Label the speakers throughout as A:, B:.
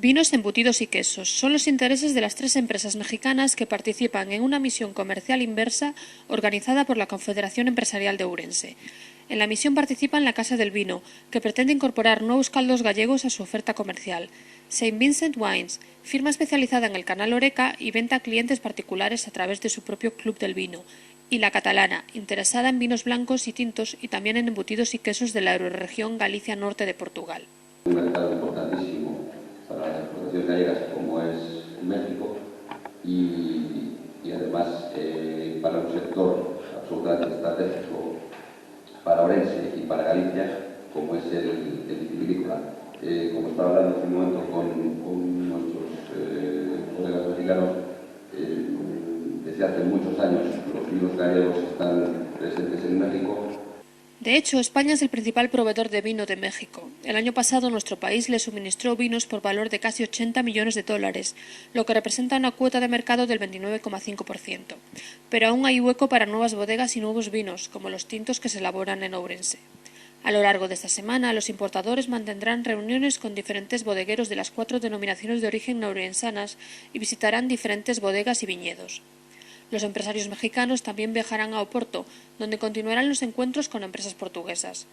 A: Vinos, embutidos y quesos son los intereses de las 3 empresas mexicanas que participan en una misión comercial inversa organizada por la Confederación Empresarial de Ourense. En la misión participan la Casa del Vino, que pretende incorporar nuevos caldos gallegos a su oferta comercial, Saint Vincent Wines, firma especializada en el canal Horeca y venta a clientes particulares a través de su propio Club del Vino, y la Catalana, interesada en vinos blancos y tintos y también en embutidos y quesos de la eurorregión Galicia Norte de Portugal.
B: Un mercado importantísimo para las exportaciones gallegas como es México y además para un sector absolutamente estratégico para Ourense y para Galicia como es el vitivinícola. Como estaba hablando hace un momento con nuestros colegas mexicanos, desde hace muchos años los vinos gallegos están presentes en México.
A: De hecho, España es el principal proveedor de vino de México. El año pasado nuestro país le suministró vinos por valor de casi 80 millones de dólares, lo que representa una cuota de mercado del 29,5%. Pero aún hay hueco para nuevas bodegas y nuevos vinos, como los tintos que se elaboran en Ourense. A lo largo de esta semana, los importadores mantendrán reuniones con diferentes bodegueros de las 4 denominaciones de origen ourensanas y visitarán diferentes bodegas y viñedos. Los empresarios mexicanos también viajarán a Oporto, donde continuarán los encuentros con empresas portuguesas.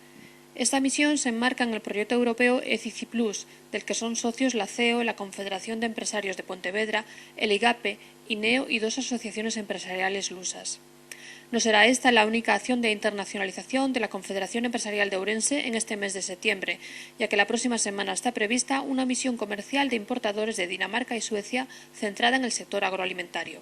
A: Esta misión se enmarca en el proyecto europeo ECICI Plus, del que son socios la CEO, la Confederación de Empresarios de Pontevedra, el IGAPE, INEO y 2 asociaciones empresariales lusas. No será esta la única acción de internacionalización de la Confederación Empresarial de Ourense en este mes de septiembre, ya que la próxima semana está prevista una misión comercial de importadores de Dinamarca y Suecia centrada en el sector agroalimentario.